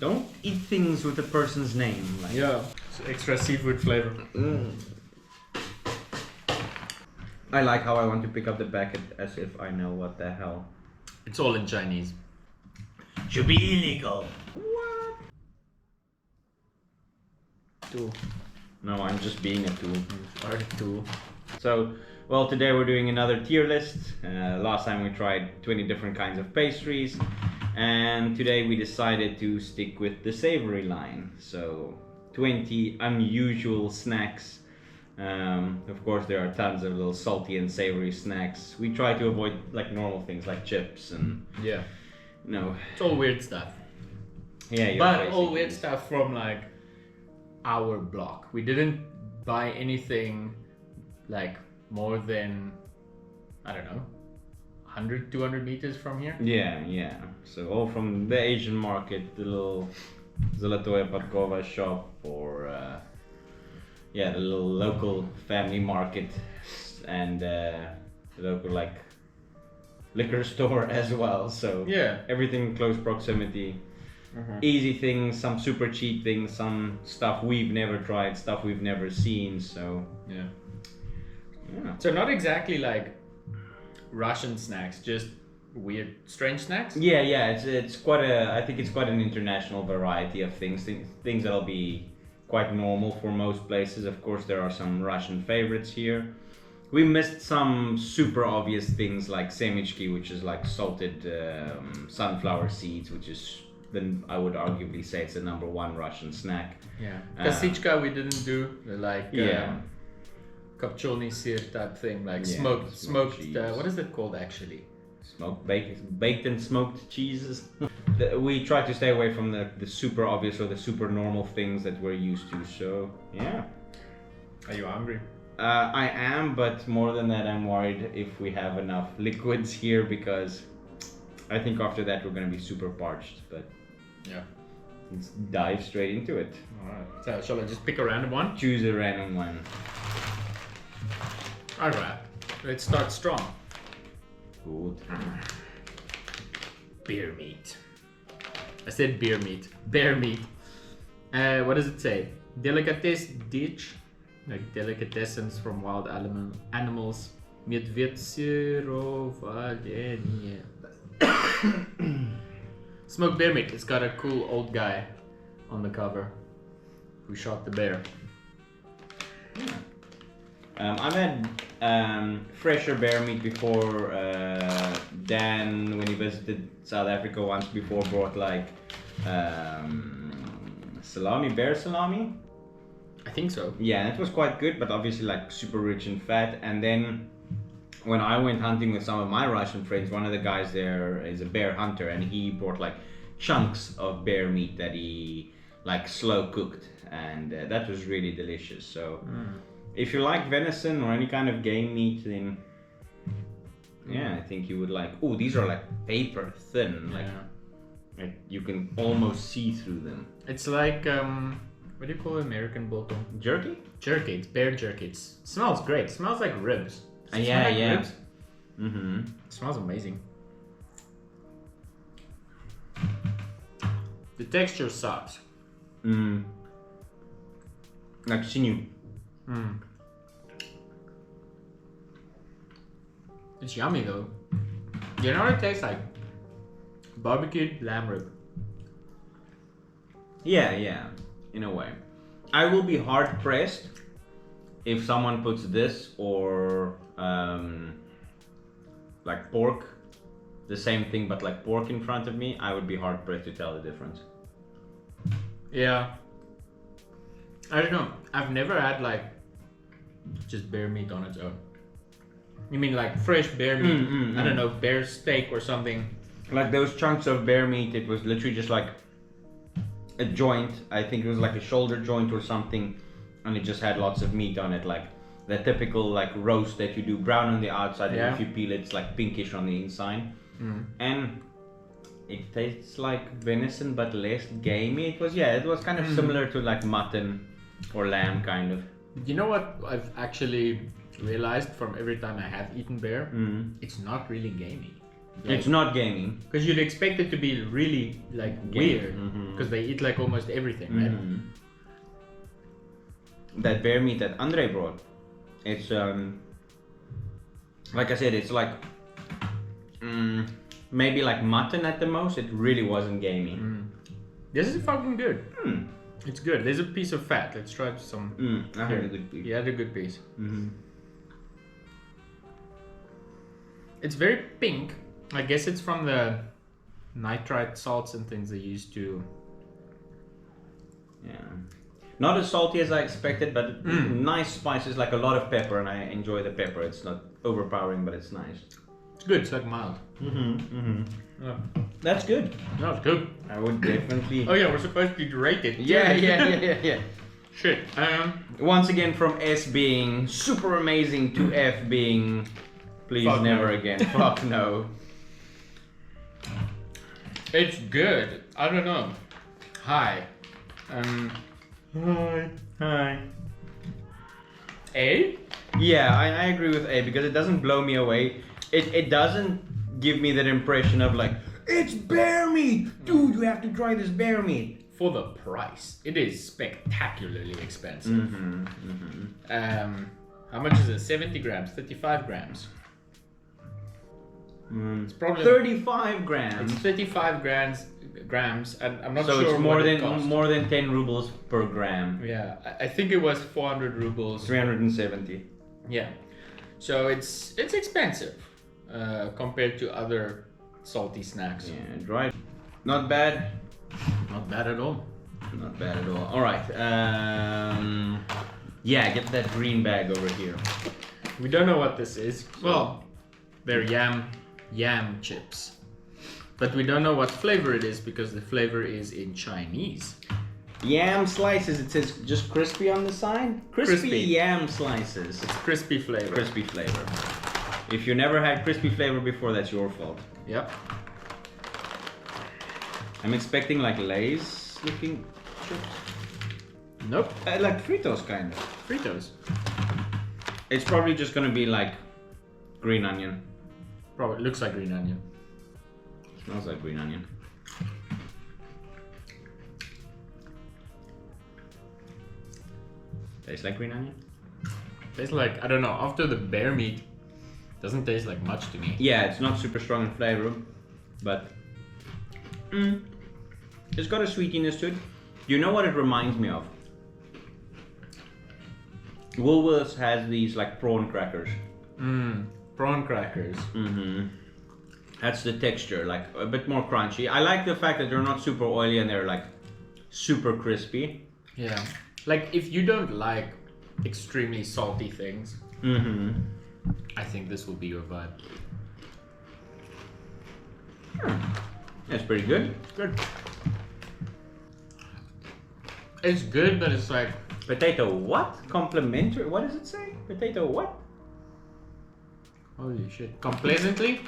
Don't eat things with a person's name. Like. Yeah, it's extra seafood flavor. I like how I want to pick up the packet as if I know what the hell. It's all in Chinese. Should be illegal. What? Tool. No, I'm just being a tool. Are a tool. So, well, today we're doing another tier list. Last time we tried 20 different kinds of pastries. And today we decided to stick with the savory line. So, 20 unusual snacks. Of course, there are tons of little salty and savory snacks. We try to avoid like normal things like chips and it's all weird stuff. Yeah, but all weird stuff from like our block. We didn't buy anything like more than, I don't know, 100, 200 meters from here. Yeah. So all from the Asian market, the little Zolotoya Parkova shop, or the little local family market, and the local like liquor store as well. So everything in close proximity. Easy things, some super cheap things, some stuff we've never tried, stuff we've never seen. So so not exactly like Russian snacks, just weird, strange snacks. It's quite a. I think it's quite an international variety of things that'll be quite normal for most places. Of course, there are some Russian favorites here. We missed some super obvious things like semichki, which is like salted sunflower seeds, which is, then I would arguably say it's the #1 Russian snack. Kasichka we didn't do, like kopchony sir type thing, like smoked what is it called actually? Baked and smoked cheeses. We try to stay away from the super obvious or the super normal things that we're used to. So Are you hungry? I am, but more than that, I'm worried if we have enough liquids here, because I think after that we're gonna be super parched. But let's dive straight into it. Alright, so shall I just pick a random one? Choose a random one. Alright, let's start strong. Good. Bear meat. I said beer meat. Bear meat. What does it say? Delicatesse ditch, like delicatessens from wild animals. Медведь-сыроварение. Smoked bear meat. It's got a cool old guy on the cover who shot the bear. I've had fresher bear meat before. Dan, when he visited South Africa once before, brought like bear salami. I think so. Yeah, and it was quite good, but obviously like super rich in fat. And then when I went hunting with some of my Russian friends, one of the guys there is a bear hunter, and he brought like chunks of bear meat that he like slow cooked, and that was really delicious. So if you like venison or any kind of game meat, then I think you would like. Oh, these are like paper thin, like you can almost see through them. It's like what do you call American biltong? Jerky? Jerky. It's bear jerky. It smells great. It smells like ribs. Does it smell like ribs? It smells amazing. The texture sucks. Like sinew. It's yummy though. You know what it tastes like? Barbecued lamb rib. Yeah, in a way. I will be hard pressed if someone puts this or like pork, the same thing but like pork in front of me. I would be hard pressed to tell the difference. Yeah. I don't know. I've never had like just bear meat on its own. You mean like fresh bear meat? I don't know, bear steak or something. Like those chunks of bear meat, it was literally just like a joint. I think it was like a shoulder joint or something, and it just had lots of meat on it, like the typical like roast that you do, brown on the outside, and if you peel it, it's like pinkish on the inside. And it tastes like venison but less gamey. It was kind of similar to like mutton or lamb kind of. You know what I've actually realized from every time I have eaten bear? It's not really gamey. It's not gamey. Because you'd expect it to be really like weird, because they eat like almost everything, right? That bear meat that Andre brought, it's like I said, it's like maybe like mutton at the most. It really wasn't gamey. This is fucking good. It's good. There's a piece of fat. Let's try some. I had a good piece. You had a good piece. It's very pink. I guess it's from the nitrite salts and things they used to. Yeah. Not as salty as I expected, but nice spices, like a lot of pepper, and I enjoy the pepper. It's not overpowering, but it's nice. It's good. It's like mild. Yeah. That's good. No, it's good. I would definitely. Oh yeah, we're supposed to rate it. Yeah. Shit. Once again, from S being super amazing to F being, please Fuck never no. again. Fuck no. It's good. I don't know. Hi. Hi. A? Yeah, I agree with A because it doesn't blow me away. It doesn't give me that impression of like, it's bear meat! Dude, you have to try this bear meat. For the price, it is spectacularly expensive. How much is it? 70 grams, 35 grams. It's probably 35 grams. It's 35 grams, and I'm not So sure it's what it cost. more than 10 rubles per gram. Yeah, I think it was 400 rubles. 370. Yeah, so it's expensive compared to other salty snacks. Yeah, dry. Not bad. Not bad at all. Not bad at all. All right. Yeah, get that green bag over here. We don't know what this is. Well, they're yam chips, but we don't know what flavor it is because the flavor is in Chinese. Yam slices. It says just crispy on the side. Crispy yam slices. It's crispy flavor. Crispy flavor. If you never had crispy flavor before, that's your fault. Yep. I'm expecting like Lay's looking chips. Nope. Like Fritos kind of. Fritos. It's probably just gonna be like green onion. Probably looks like green onion. Smells like green onion. Tastes like green onion? Tastes like, I don't know, after the bear meat, doesn't taste like much to me. Yeah, it's not super strong in flavor, but it's got a sweetiness to it. You know what it reminds me of? Woolworths has these like prawn crackers. Prawn crackers. That's the texture, like a bit more crunchy. I like the fact that they're not super oily and they're like super crispy. Yeah. Like if you don't like extremely salty things, I think this will be your vibe. That's pretty good. Good. It's good, but it's like Potato what? Complimentary? What does it say? Potato what? holy shit. Complacently?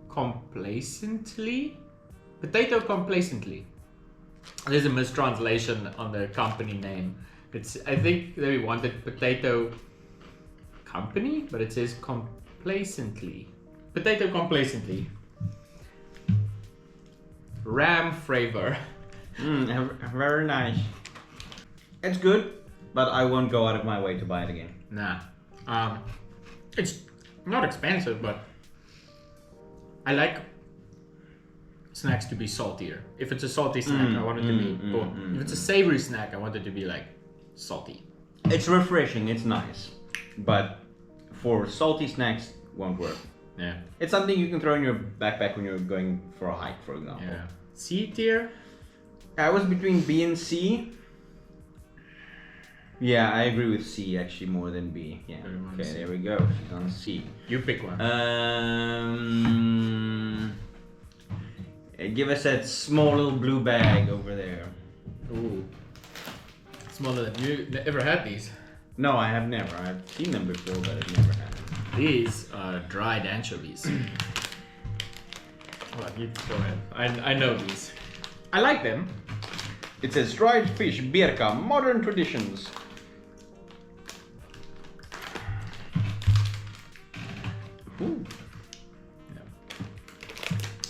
Complacently? Potato complacently. There's a mistranslation on the company name. I think they wanted potato company, but it says complacently. Potato complacently. Ram flavor. Very nice. It's good, but I won't go out of my way to buy it again. Nah. It's not expensive, but I like snacks to be saltier. If it's a salty snack, I want it to be boom. If it's a savory snack, I want it to be like salty. It's refreshing, it's nice, but for salty snacks, won't work. Yeah. It's something you can throw in your backpack when you're going for a hike, for example. Yeah. C tier? I was between B and C. Yeah, I agree with C actually more than B. Yeah. Okay, there we go. She's on C. You pick one. Give us that small little blue bag over there. Ooh. Smaller than you ever had these. No, I have never. I've seen them before, but I've never had them. These are dried anchovies. Well, you go ahead. I know these. I like them. It says dried fish, birka, modern traditions.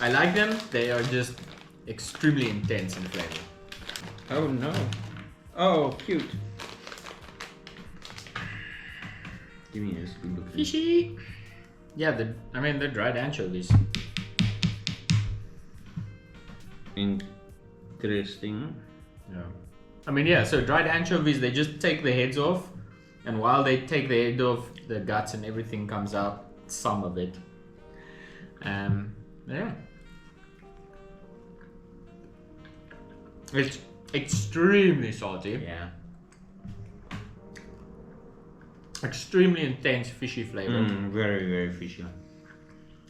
I like them. They are just extremely intense in flavor. Oh no. Oh, cute. Give me this good looking. Fishy. Yeah, they're dried anchovies. Interesting. Yeah. I mean, yeah, so dried anchovies, they just take the heads off, and while they take the head off, the guts and everything comes out, some of it. Yeah. It's extremely salty. Yeah. Extremely intense fishy flavor. Very, very fishy.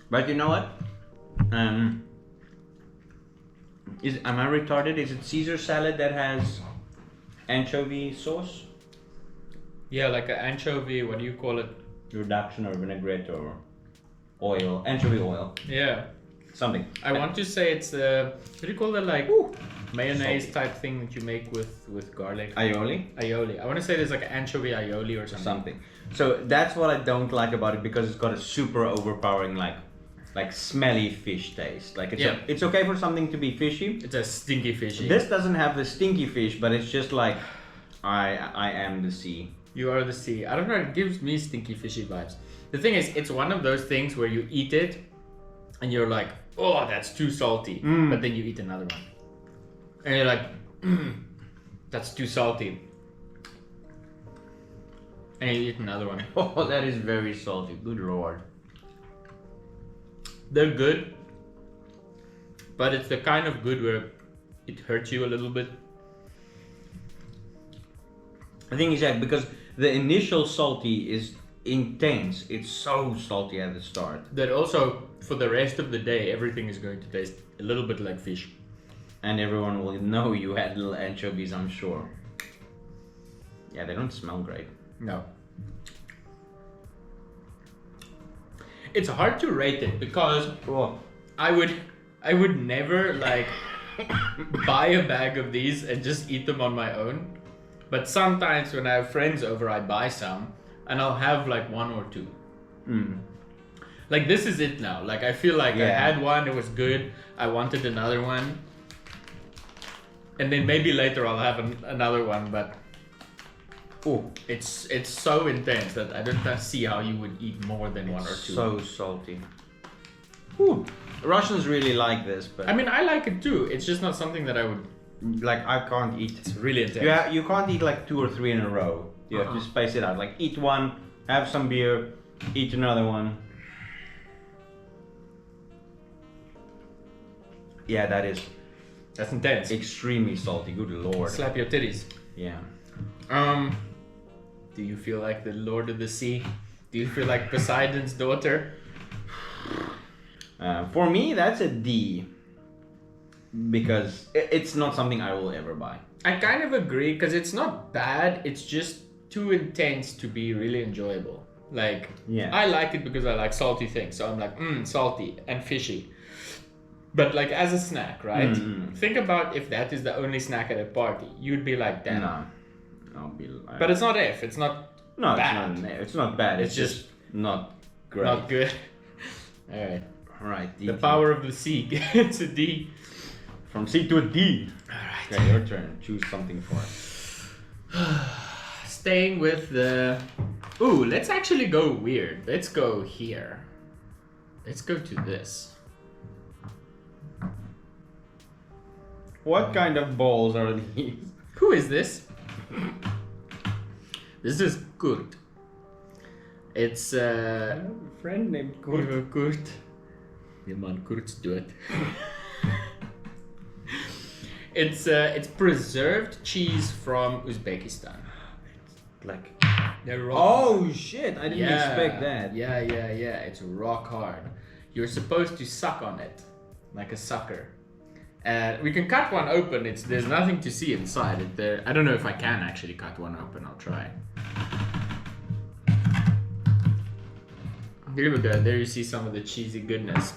But you know what? Am I retarded? Is it Caesar salad that has anchovy sauce? Yeah, like an anchovy, what do you call it? Reduction or vinaigrette or oil, anchovy oil, Yeah. something. I want to say it's what do you call that, like mayonnaise type thing that you make with garlic? Aioli? Aioli. I want to say there's like an anchovy aioli or something. So that's what I don't like about it, because it's got a super overpowering like smelly fish taste. Like it's okay for something to be fishy. It's a stinky fishy. This doesn't have the stinky fish, but it's just like I am the sea. You are the sea. I don't know, it gives me stinky fishy vibes. The thing is, it's one of those things where you eat it and you're like, oh, that's too salty. But then you eat another one. And you're like, that's too salty. And you eat another one. Oh, that is very salty. Good lord. They're good, but it's the kind of good where it hurts you a little bit. The thing is that because the initial salty is intense, it's so salty at the start. That also, for the rest of the day, everything is going to taste a little bit like fish. And everyone will know you had little anchovies, I'm sure. Yeah, they don't smell great. No. It's hard to rate it because I would never like buy a bag of these and just eat them on my own. But sometimes when I have friends over, I buy some and I'll have like one or two. Like this is it now. Like I feel like I had one, it was good. I wanted another one. And then maybe later I'll have another one, but it's so intense that I don't see how you would eat more than one or two. So salty. Ooh. Russians really like this, but I mean, I like it too. It's just not something that I would like. I can't eat. It's really intense. You can't eat like 2 or 3 in a row. You have to space it out. Like eat one, have some beer, eat another one. Yeah, that's intense. Extremely salty. Good lord. Slap your titties. Yeah. Do you feel like the Lord of the Sea? Do you feel like Poseidon's daughter? For me, that's a D. Because it's not something I will ever buy. I kind of agree, because it's not bad. It's just too intense to be really enjoyable. Like, I like it because I like salty things. So I'm like, salty and fishy. But like as a snack, right? Think about if that is the only snack at a party. You'd be like, damn. No. I'll be like, but it's not F. It's not bad. It's not bad. It's just not great. Not good. All right. D the power of the sea. It's a D. From C to a D. All right. Okay, your turn. Choose something for us. Staying with the... Ooh, let's actually go weird. Let's go here. Let's go to this. What kind of balls are these? Who is this? This is Kurt. It's I have a friend named Kurt. Kurt. Your man Kurt's do it. It's preserved cheese from Uzbekistan. It's like oh shit! I didn't expect that. Yeah. It's rock hard. You're supposed to suck on it like a sucker. We can cut one open. There's nothing to see inside it. I don't know if I can actually cut one open. I'll try. Here we go. There you see some of the cheesy goodness.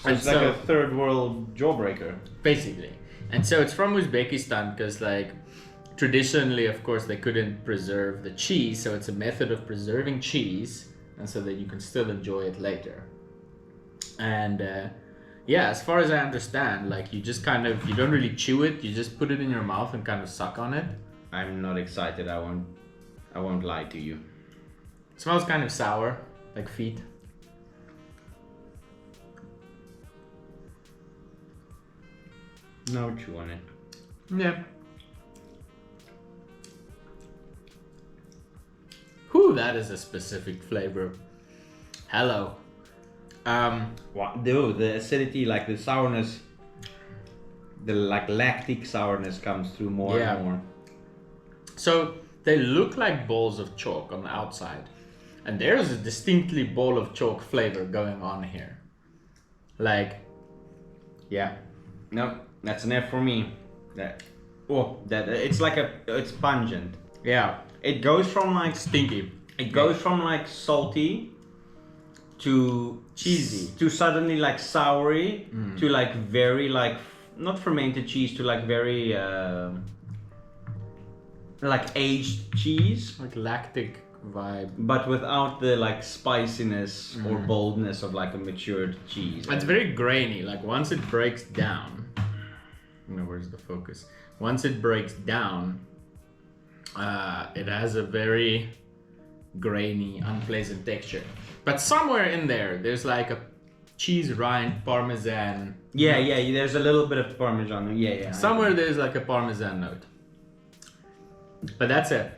So it's like a third world jawbreaker. Basically. And so it's from Uzbekistan because like traditionally, of course, they couldn't preserve the cheese. So it's a method of preserving cheese and so that you can still enjoy it later. And Yeah, as far as I understand, like you just kind of, you don't really chew it, you just put it in your mouth and kind of suck on it. I'm not excited. I won't lie to you. It smells kind of sour, like feet. No chew on it. Yeah. Whew, that is a specific flavor. Hello. What? Dude, the acidity, like the sourness, the like lactic sourness comes through more and more. So they look like balls of chalk on the outside, and there's a distinctly ball of chalk flavor going on here. Like, yeah, no, that's an F for me. It's like it's pungent. yeah, It goes from like stinky. It goes from like salty to Cheesy. to suddenly like soury to like very like not fermented cheese to like very like aged cheese, Like lactic vibe. but without the like spiciness or boldness of like a matured cheese. It's very grainy. Like once it breaks down, where's the focus? Once it breaks down, it has a very grainy, unpleasant texture. But somewhere in there, there's like a cheese rind parmesan. Yeah, there's a little bit of parmesan. Yeah. Somewhere there's like a parmesan note. But that's an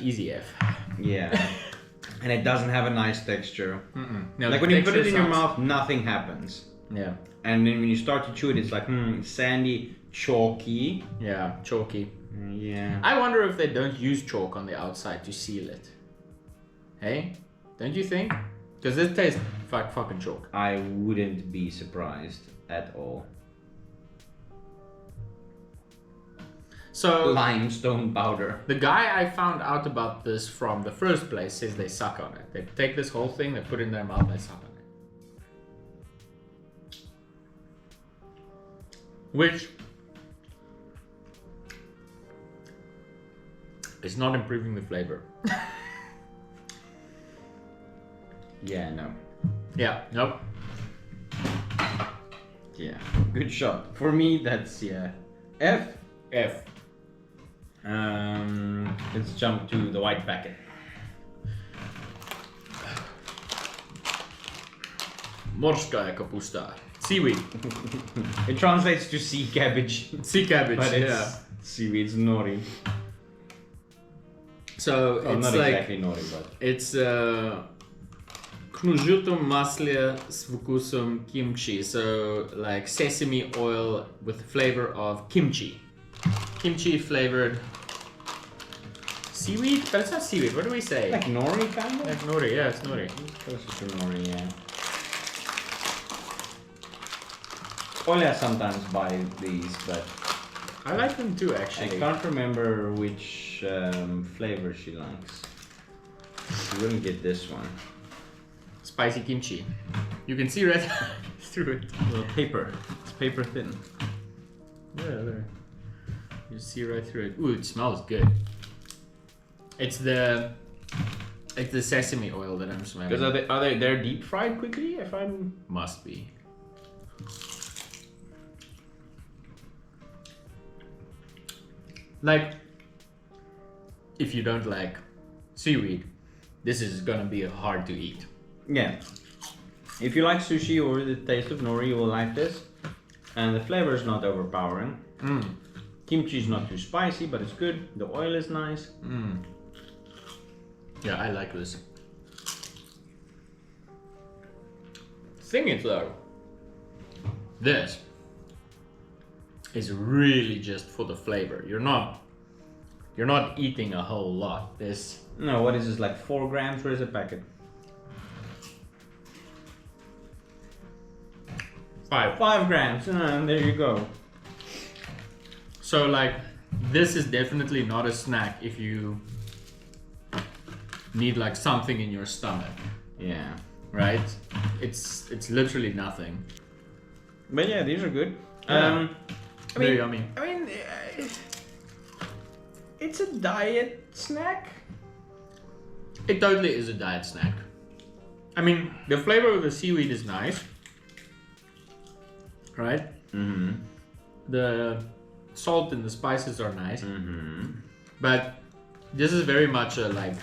easy F. Yeah. And it doesn't have a nice texture. No, Like the when you put it in texture your sucks. mouth, nothing happens. Yeah. And then when you start to chew it, it's like sandy, chalky. Yeah, chalky. Yeah. I wonder if they don't use chalk on the outside to seal it. Hey? Don't you think? Because it tastes like fucking chalk. I wouldn't be surprised at all. So Limestone powder. the guy I found out about this from the first place says they suck on it. They take this whole thing, they put it in their mouth, they suck on it. Which is not improving the flavor. Yeah, no. Yeah, nope. Yeah. Good shot. For me, that's F. F. Let's jump to the white packet. Morska kapusta. Seaweed. It translates to sea cabbage, Sea cabbage, but it's yeah. seaweed's nori. So Oh, it's not like exactly nori, but it's knuzuto masle s vkusem kimchi. So like sesame oil with the flavor of kimchi. Kimchi flavored seaweed, but it's not seaweed. What do we say? like nori kind of. Like nori, yeah, it's nori. Closer to nori, yeah. Olia sometimes buy these, but I like them too, I actually. can't remember which flavor she likes. She wouldn't get this one. Spicy kimchi. You can see right through it. Well, paper. It's paper thin. Yeah, there. You see right through it. Ooh, it smells good. It's the sesame oil that I'm smelling. Because they're deep fried quickly? If I'm Must be. Like, if you don't like seaweed, this is gonna be hard to eat. yeah. If you like sushi or the taste of nori, you will like this. And the flavor is not overpowering. Kimchi is not too spicy, but it's good. The oil is nice. Yeah, I like this. Thing is though, this is really just for the flavor. You're not eating a whole lot. This No, what is this, like 4 grams? Where is a packet? 5. 5 grams. And there you go. So like, this is definitely not a snack if you need like something in your stomach, Yeah. right? It's literally nothing. But yeah, these are good. Yeah. Very yummy. I mean, it's a diet snack. It totally is a diet snack. I mean, the flavor of the seaweed is nice. right? Mm-hmm. The salt and the spices are nice, Mm-hmm. but this is very much a like,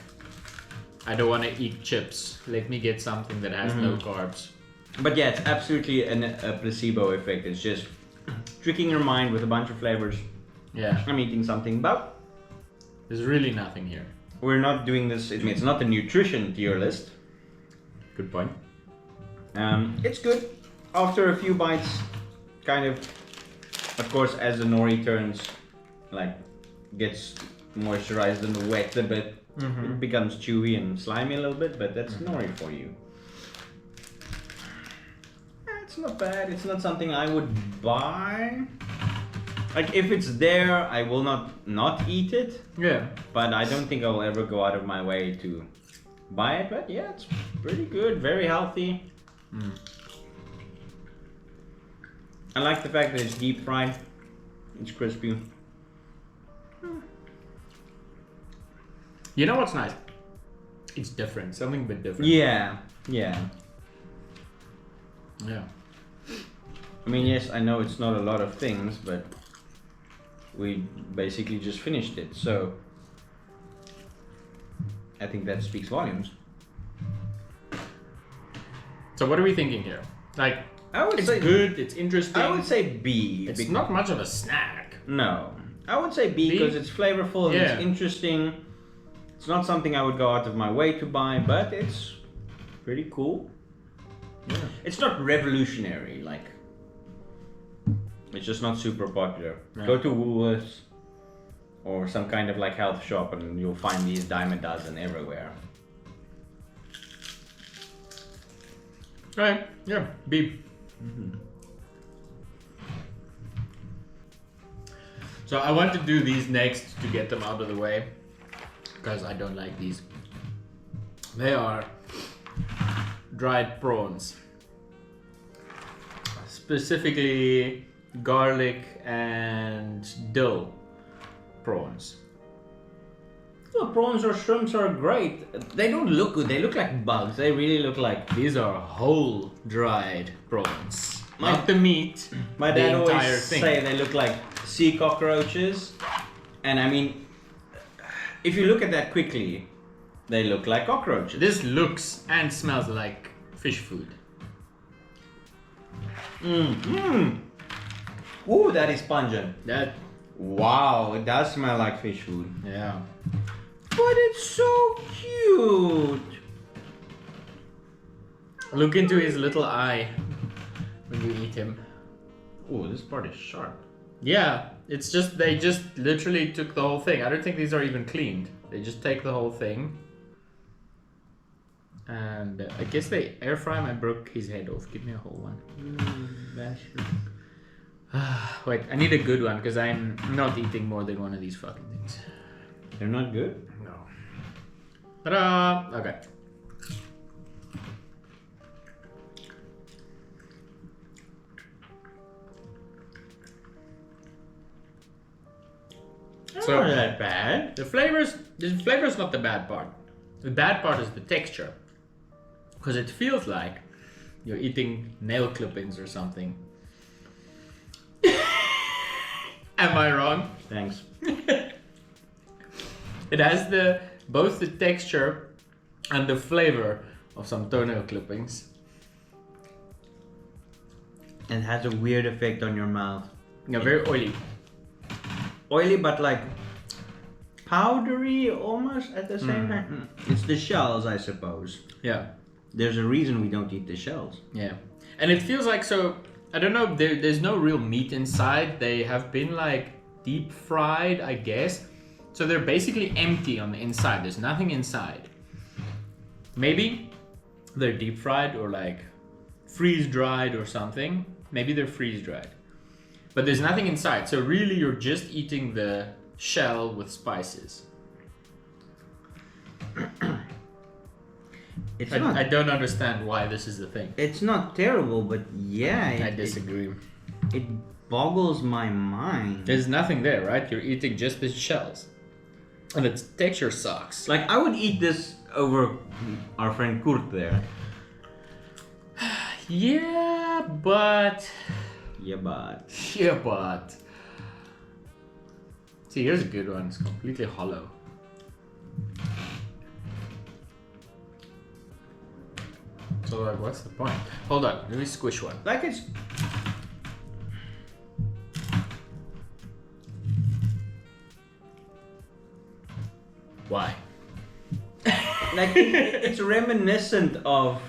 I don't want to eat chips. Let me get something that has no carbs. But yeah, it's absolutely a placebo effect. It's just tricking your mind with a bunch of flavors. Yeah, I'm eating something, but there's really nothing here. we're not doing this. I mean, it's not a nutrition tier list. Good point. It's good. After a few bites, kind of course, as the nori turns, like, gets moisturized and wet a bit, it becomes chewy and slimy a little bit, but that's nori for you. It's not bad. It's not something I would buy. Like, if it's there, I will not eat it, Yeah. but I don't think I will ever go out of my way to buy it. But yeah, it's pretty good, very healthy. I like the fact that it's deep fried. It's crispy. You know what's nice? It's different. Something a bit different. Yeah. Yeah. I mean, yes, I know it's not a lot of things, but we basically just finished it, so I think that speaks volumes. So what are we thinking here? Like, I would it's say good, it's interesting. I would say B. It's not much of a snack. No, I would say B B? because it's flavorful and Yeah. it's interesting. It's not something I would go out of my way to buy, but it's pretty cool. Yeah. It's not revolutionary, like, it's just not super popular. Yeah. Go to Woolworths or some kind of like health shop and you'll find these dime a dozen everywhere. Right, yeah, B. So I want to do these next to get them out of the way, because I don't like these. They are dried prawns. Specifically garlic and dill prawns. Well, prawns or shrimps are great. They don't look good. They look like bugs. They really look like. These are whole dried prawns. My- Not the meat. My the dad entire always thing. say they look like sea cockroaches, and I mean, if you look at that quickly, they look like cockroaches. This looks and smells like fish food. Ooh, that is pungent. That, Wow, it does smell like fish food. yeah. But it's so cute. Look into his little eye when you eat him. Oh, this part is sharp. Yeah, it's just, they just literally took the whole thing. I don't think these are even cleaned. They just take the whole thing. And I guess they air fry him. I broke his head off. Give me a whole one. Wait, I need a good one because I'm not eating more than one of these fucking things. They're not good? No. Ta-da! Okay. So not that bad. The flavor's not the bad part. The bad part is the texture. Because it feels like you're eating nail clippings or something. Am I wrong? Thanks. It has both the texture and the flavor of some toenail clippings. It has a weird effect on your mouth. Yeah, very oily. Oily, but like powdery almost at the same time. It's the shells, I suppose. Yeah. There's a reason we don't eat the shells. Yeah. And it feels like, so, I don't know, there's no real meat inside. They have been like deep fried, I guess. So they're basically empty on the inside. There's nothing inside. Maybe they're deep fried or like freeze dried or something. Maybe they're freeze dried. But there's nothing inside. So really you're just eating the shell with spices. I don't understand why this is the thing. It's not terrible, but yeah, I disagree. It boggles my mind. There's nothing there, right? You're eating just the shells. And its texture sucks. Like, I would eat this over our friend Kurt there. Yeah, but Yeah, but Yeah, but. See, here's a good one. It's completely hollow. So, like, what's the point? Hold on, let me squish one. like it's Why? like it's reminiscent of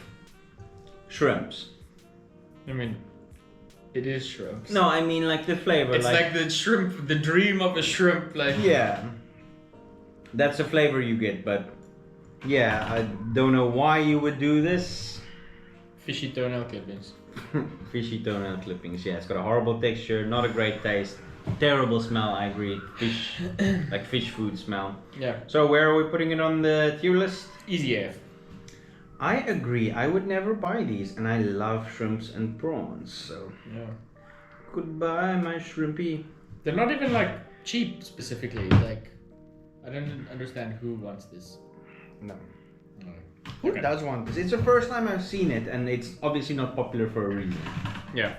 shrimps. I mean, it is shrimps. No, I mean like the flavor. It's like the shrimp, the dream of a shrimp. Like, yeah, that's the flavor you get. But yeah, I don't know why you would do this. fishy toenail clippings. Fishy toenail clippings. Yeah, it's got a horrible texture, not a great taste, terrible smell. I agree. Fish, like fish food smell. Yeah, So where are we putting it on the tier list? easy AF. I agree. I would never buy these, and I love shrimps and prawns. So Yeah. goodbye, my shrimpy. They're not even like cheap specifically. Like, I don't understand who wants this. No. No. Who Okay. does want this? It's the first time I've seen it, and it's obviously not popular for a reason. Yeah,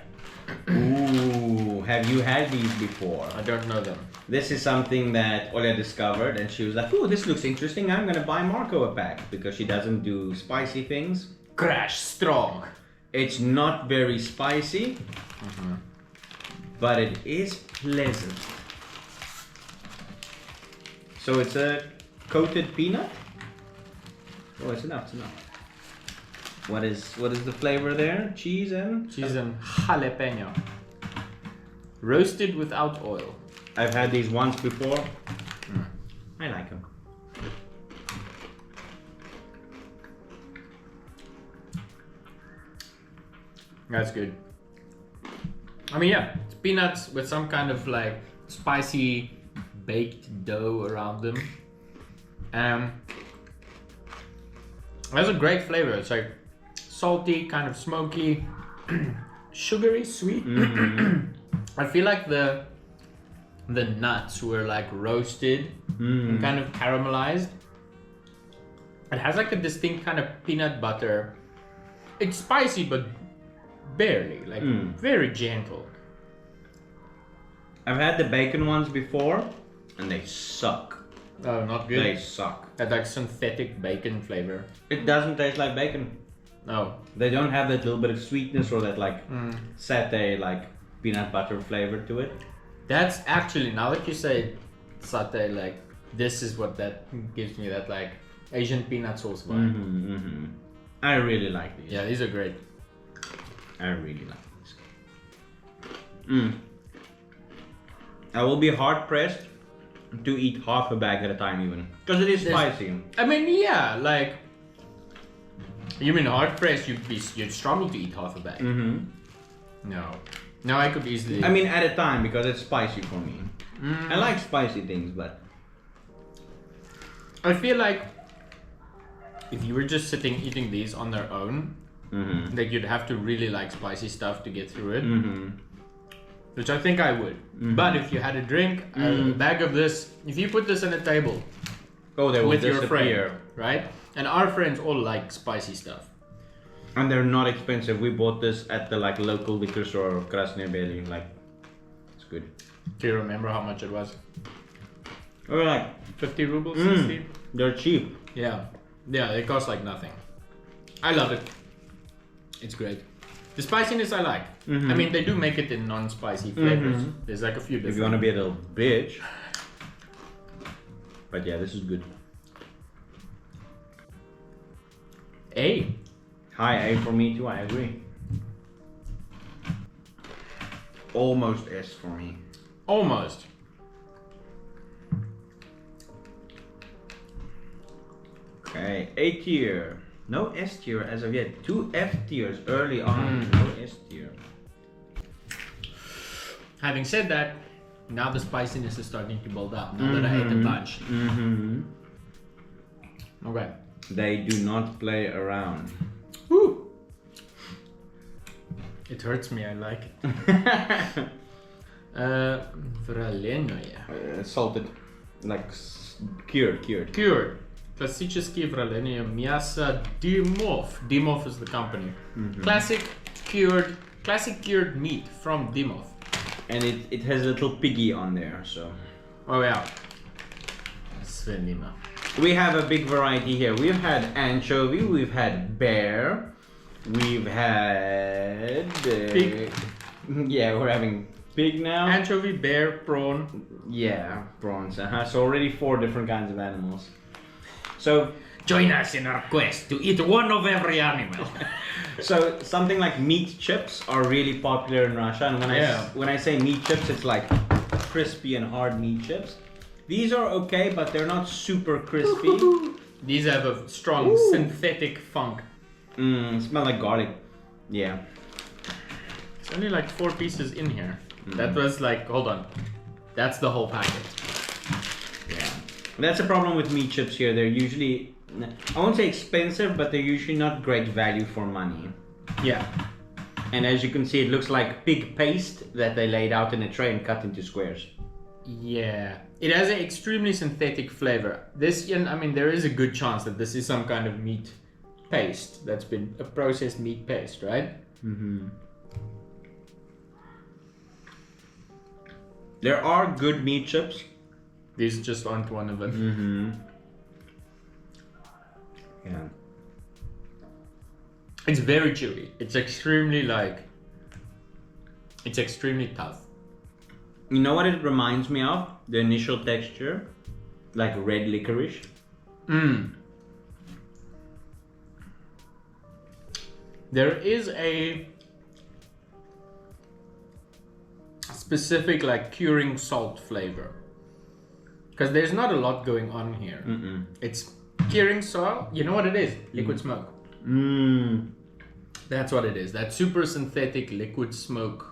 Ooh, have you had these before? I don't know them. This is something that Olya discovered, and she was like, "Ooh, this looks interesting. I'm gonna buy Marco a pack because she doesn't do spicy things." Crash strong. It's not very spicy, but it is pleasant. So it's a coated peanut. Oh, it's enough. It's enough. What is the flavor there? Cheese and Cheese and jalapeno. Roasted without oil. I've had these once before. I like them. That's good. I mean, yeah, it's peanuts with some kind of like spicy baked dough around them. That's a great flavor. It's like salty, kind of smoky, sugary, sweet. I feel like the nuts were like roasted and kind of caramelized. It has like a distinct kind of peanut butter. It's spicy, but barely, like very gentle. I've had the bacon ones before, and they suck. Oh, not good. They suck. That like synthetic bacon flavor. It doesn't taste like bacon. No. They don't have that little bit of sweetness or that like satay like peanut butter flavor to it. That's actually, now that you say satay, like this is what that gives me, that like Asian peanut sauce vibe. I really like these. Yeah, these are great. I really like these. I will be hard pressed to eat half a bag at a time even, because it is spicy. I mean, yeah, like you mean hard pressed? You'd struggle to eat half a bag. No, I could easily. I mean at a time because it's spicy for me. I like spicy things, but I feel like if you were just sitting eating these on their own, like you'd have to really like spicy stuff to get through it. Which I think I would. But if you had a drink, a bag of this, if you put this on a table they will with your disappear. friend, right? And our friends all like spicy stuff. And they're not expensive. We bought this at the like local liquor store of Krasny Beli. Like, it's good. Do you remember how much it was? We're like 50 rubles, 60? they're cheap. Yeah. Yeah, it costs like nothing. I love it. It's great. The spiciness I like. I mean, they do make it in non-spicy flavors. There's like a few different. If you want to be a little bitch. But yeah, this is good. A. High A for me too, I agree. Almost S for me. Almost. Okay, A tier. No S tier as of yet. 2 F tiers early on. No S tier. Having said that, now the spiciness is starting to build up. Now that I ate a bunch. Okay. They do not play around. Woo! It hurts me, I like it. Vralenie. Salted, like cured. Cured. Klassические vralenie mięsa Dimov. Dimov is the company. Classic cured classic cured meat from Dimov. And it has a little piggy on there, so. Oh yeah. Svenima. We have a big variety here. We've had anchovy, we've had bear, we've had... Pig. Yeah, we're having pig now. Anchovy, bear, prawn. Yeah, prawns. So already 4 different kinds of animals. So join us in our quest to eat one of every animal. So something like meat chips are really popular in Russia, and when I say meat chips, it's like crispy and hard meat chips. These are okay, but they're not super crispy. These have a strong synthetic funk. Smell like garlic. Yeah. It's only like 4 pieces in here. That was like, hold on, that's the whole packet. Yeah. That's a problem with meat chips here. They're usually, I won't say expensive, but they're usually not great value for money. Yeah. And as you can see, it looks like pig paste that they laid out in a tray and cut into squares. Yeah. It has an extremely synthetic flavor. This, I mean, there is a good chance that this is some kind of meat paste that's been a processed meat paste, right? Mm-hmm. There are good meat chips. These just aren't one of them. Mm-hmm. Yeah. It's very chewy. It's extremely it's extremely tough. You know what it reminds me of? The initial texture, like red licorice. There is a specific like curing salt flavor. Because there's not a lot going on here. It's curing salt. You know what it is? Liquid smoke. That's what it is. That super synthetic liquid smoke.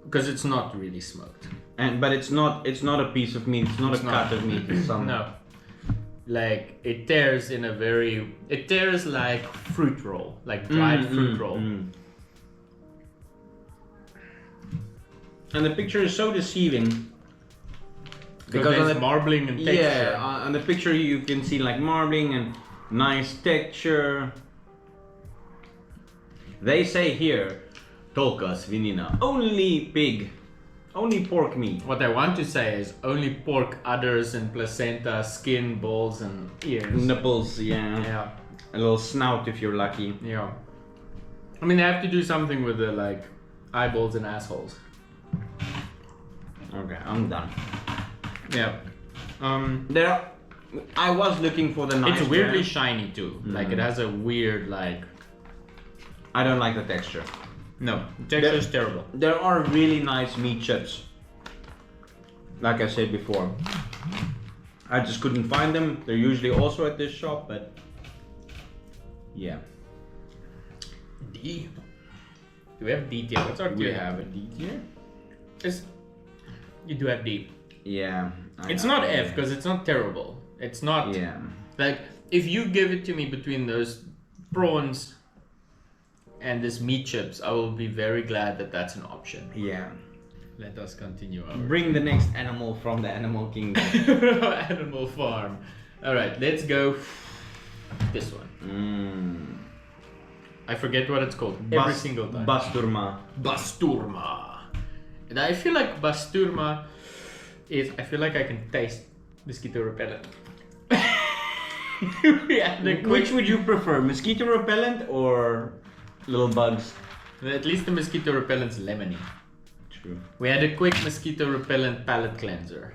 Because it's not really smoked. But it's not a piece of meat. It's not a cut of meat. It's some... No. Like it tears like fruit roll, like dried fruit roll. And the picture is so deceiving. Because there's marbling and texture. Yeah, on the picture you can see like marbling and nice texture. They say here, Tolka svinina, only pig, only pork meat. What I want to say is only pork udders and placenta, skin, balls and ears. Nipples, yeah. Yeah. A little snout if you're lucky. Yeah. I mean, they have to do something with the like eyeballs and assholes. Okay, I'm done. Yeah. I was looking for the nice. It's weirdly brand. shiny too. Like it has a weird like. I don't like the texture. No, the texture is terrible. There are really nice meat chips. Like I said before. I just couldn't find them. They're usually also at this shop, but yeah. D. Do we have D tier? What's our tier? We have a D tier. You do have D. Yeah. It's not F because it's not terrible. It's not. Yeah. Like if you give it to me between those prawns and this meat chips, I will be very glad that that's an option. Yeah. Let us continue our Bring the next animal from the animal kingdom. animal farm. All right, let's go. This one. I forget what it's called every single time. Basturma. Basturma. And I feel like basturma is. I feel like I can taste mosquito repellent. Which would you prefer, mosquito repellent or little bugs? At least the mosquito repellent's lemony. True. We had a quick mosquito repellent palate cleanser.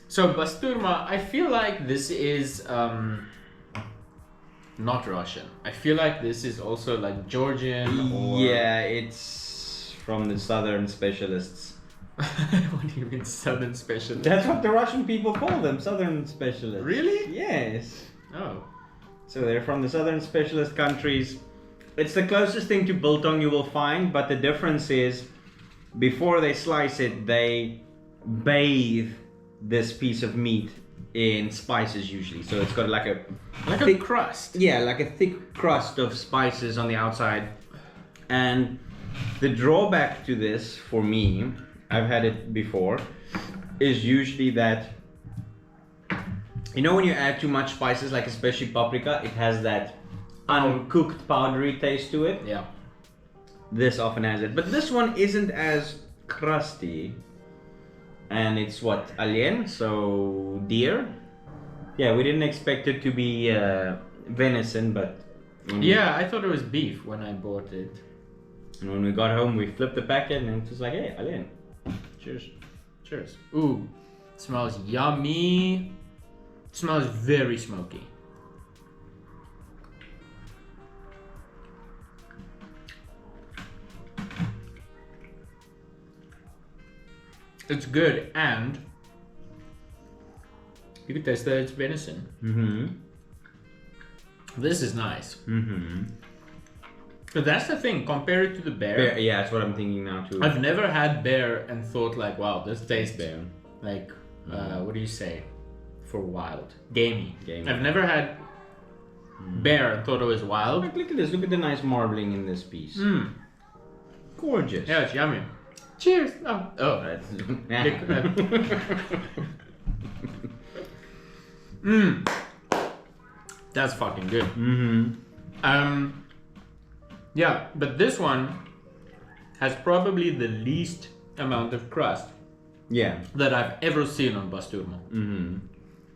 So basturma, I feel like this is not Russian. I feel like this is also like Georgian or... Yeah, it's from the southern specialists. What do you mean southern specialists? That's what the Russian people call them, southern specialists. Really? Yes. Oh. So they're from the southern specialist countries. It's the closest thing to biltong you will find, but the difference is before they slice it, they bathe this piece of meat in spices usually. So it's got like a thick crust. Yeah, like a thick crust of spices on the outside. And the drawback to this for me, I've had it before, is usually that, you know when you add too much spices, like especially paprika, it has that uncooked powdery taste to it. Yeah. this often has it. But this one isn't as crusty. And it's what? Alien? So deer? Yeah, we didn't expect it to be venison, but... Yeah, I thought it was beef when I bought it. And when we got home, we flipped the packet and it was like, hey, alien. Cheers. Cheers. Ooh, it smells yummy. It smells very smoky. It's good, and you can taste that it's venison. Mm-hmm. This is nice. Mm-hmm. But that's the thing, compare it to the bear. Yeah, that's what I'm thinking now too. I've never had bear and thought like, wow, this tastes bear. Like, what do you say? For wild. Gamey. I've never had bear and thought it was wild. Look at this, look at the nice marbling in this piece. Mm. Gorgeous. Yeah, it's yummy. Cheers. Oh. That's fucking good. Mm-hmm. Yeah, but this one has probably the least amount of crust Yeah. that I've ever seen on basturma. Mm-hmm.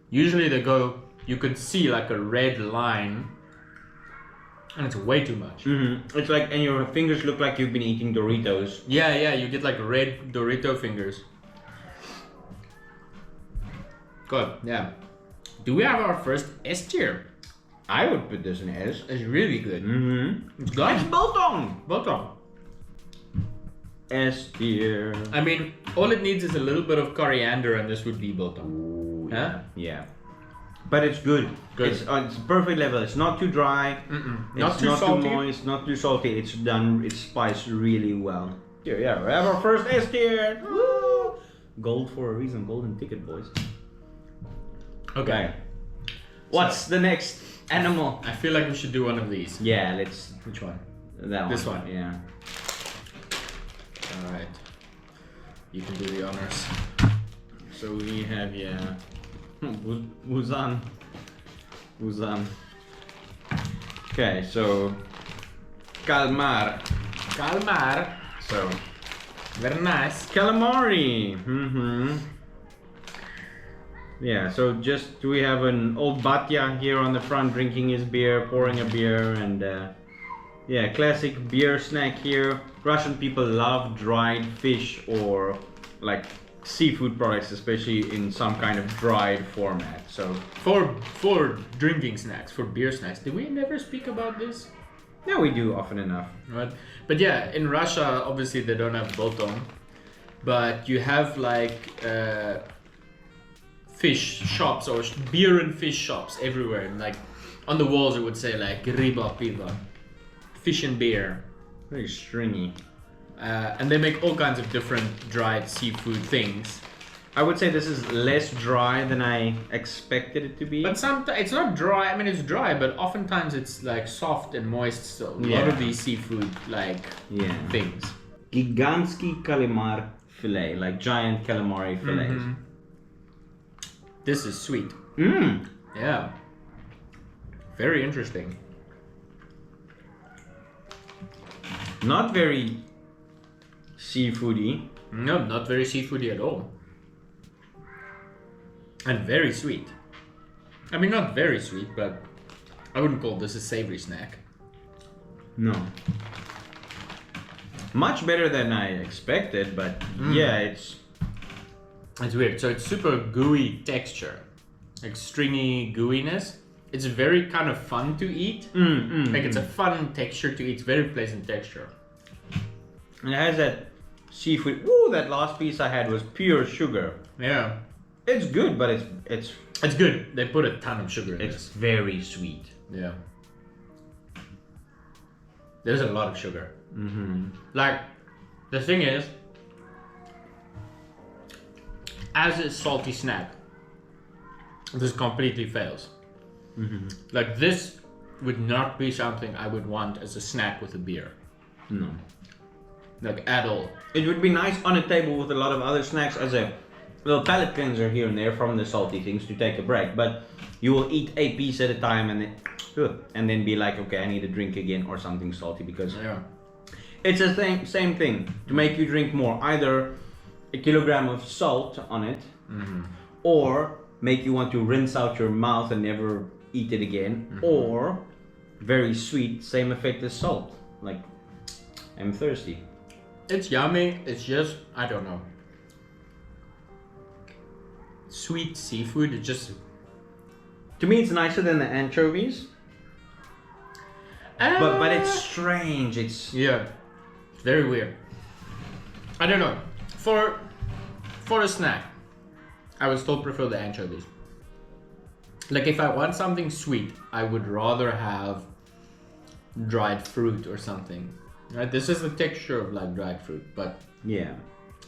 Usually they go, you could see like a red line, and it's way too much. Mm-hmm. It's like, and your fingers look like you've been eating Doritos. Yeah, you get like red Dorito fingers. Good, yeah. Do we have our first S tier? I would put this in S. It's really good. Mm-hmm. It's good. It's biltong. Biltong. S tier. I mean, all it needs is a little bit of coriander and this would be biltong. Ooh, Huh? yeah. Yeah. But it's good. Good. It's perfect level. It's not too dry. Not It's too salty. too moist. Not too salty. It's done. It's spiced really well. Here, yeah, we have our first S tier. Woo! Gold for a reason. Golden ticket, boys. Okay. What's the next animal? I feel like we should do one of these. Yeah, let's. Which one? That This one. Yeah. Alright. You can do the honors. So we have Wuzan. Okay, so calmar. Calmar. So Very nice. calamari. Mm-hmm. Yeah. So just we have an old Batya here on the front drinking his beer, pouring a beer, and yeah, classic beer snack here. Russian people love dried fish or like seafood products, especially in some kind of dried format. So For drinking snacks, for beer snacks, did we never speak about this? yeah, we do often enough. Right. But yeah, in Russia, obviously they don't have biltong, but you have like fish shops or beer and fish shops everywhere. And like on the walls, it would say like ryba piva, fish and beer. Very stringy. And they make all kinds of different dried seafood things. I would say this is less dry than I expected it to be. But sometimes it's not dry. I mean, it's dry, but oftentimes it's like soft and moist still. A lot of these seafood like things. Gigantsky calamar fillet, like giant calamari fillets. This is sweet. Mmm. Yeah. Very interesting. Not very seafoody. No, not very seafoody at all. And very sweet. I mean, not very sweet, but I wouldn't call this a savory snack. No. Much better than I expected, but yeah, it's weird. So it's super gooey texture, like stringy gooiness. It's very kind of fun to eat. Like it's a fun texture to eat. It's very pleasant texture. And it has that seafood. Ooh, that last piece I had was pure sugar. Yeah. It's good, but it's good. They put a ton of sugar in it's this. very sweet. Yeah. There's a lot of sugar. Like, the thing is, as a salty snack, this completely fails. Like, this would not be something I would want as a snack with a beer. No. Like, at all. It would be nice on a table with a lot of other snacks as a little palate cleanser here and there from the salty things to take a break. But you will eat a piece at a time and then be like, okay, I need a drink again or something salty because It's the same thing to make you drink more. Either a kilogram of salt on it, or make you want to rinse out your mouth and never eat it again, or very sweet, same effect as salt. Like, I'm thirsty. It's yummy. It's just, I don't know. Sweet seafood. It just. To me, it's nicer than the anchovies. But it's strange. It's yeah, it's very weird. I don't know. For a snack, I would still prefer the anchovies. Like if I want something sweet, I would rather have dried fruit or something. Right? This is the texture of like dried fruit, but yeah,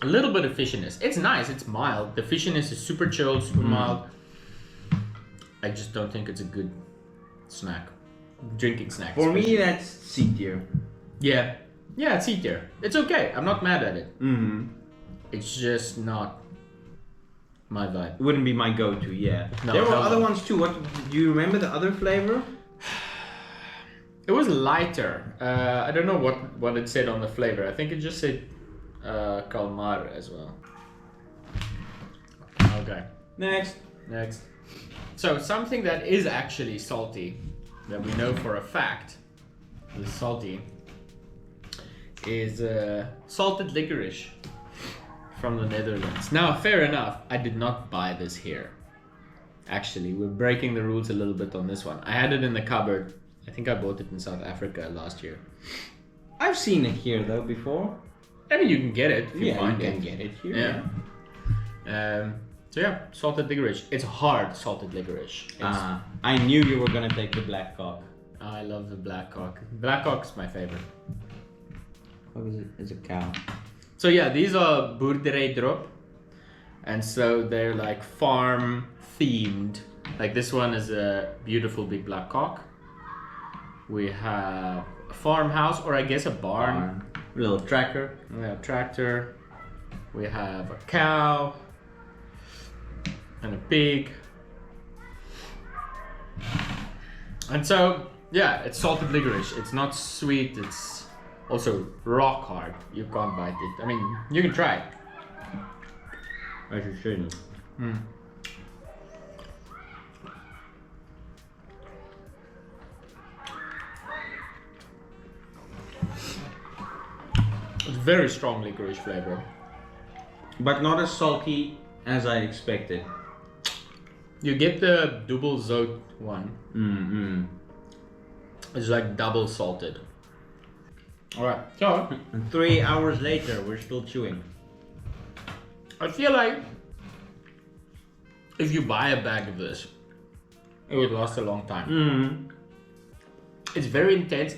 a little bit of fishiness. It's nice. It's mild. The fishiness is super chill, super mild. I just don't think it's a good snack. Drinking snack. For me, that's C tier. Yeah, it's C tier. It's okay. I'm not mad at it. Mm-hmm. It's just not my vibe. It wouldn't be my go-to. Yeah. No, there were hell other no. ones too. What do you remember? The other flavor? It was lighter. I don't know what it said on the flavor. I think it just said calmar as well. Okay. Next. So something that is actually salty, that we know for a fact is salty, is salted licorice from the Netherlands. Now, fair enough, I did not buy this here. Actually, we're breaking the rules a little bit on this one. I had it in the cupboard. I think I bought it in South Africa last year. I've seen it here though before. I mean, you can get it if you find you it. can get it here. Yeah. So yeah, salted licorice. It's hard salted licorice. I knew you were gonna take the black cock. I love the black cock. Black cock's my favorite. What is it? It's a cow. So yeah, these are boerderijddrop, and so they're like farm themed. Like this one is a beautiful big black cock. We have a farmhouse, or I guess a barn. A little tracker. We have a tractor. We have a cow and a pig. And so yeah, it's salted licorice. It's not sweet. It's also rock hard. You can't bite it. I mean, you can try it. I shouldn't. It's very strong licorice flavor. But not as salty as I expected. You get the dubbel zout one. It's like double salted. Alright, so And 3 hours later, we're still chewing. I feel like if you buy a bag of this, it would last a long time. It's very intense.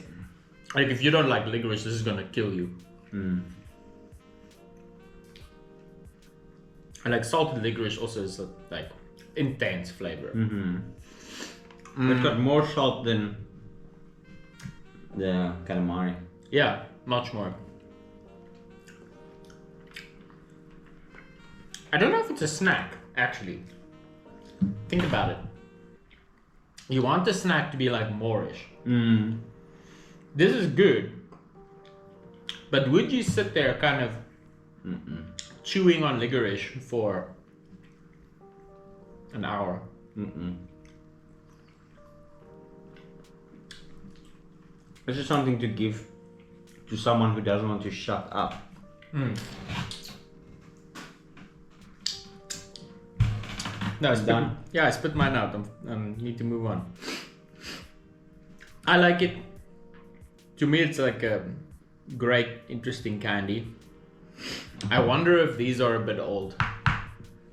Like if you don't like licorice, this is gonna kill you. And like salted licorice also is like intense flavor. It's got more salt than the calamari. Yeah, much more. I don't know if it's a snack, actually. Think about it. You want the snack to be like moreish. This is good. But would you sit there kind of chewing on licorice for an hour? This is something to give to someone who doesn't want to shut up. No, it's done. Yeah, I spit mine out. I need to move on. I like it. To me, it's like a great, interesting candy. I wonder if these are a bit old.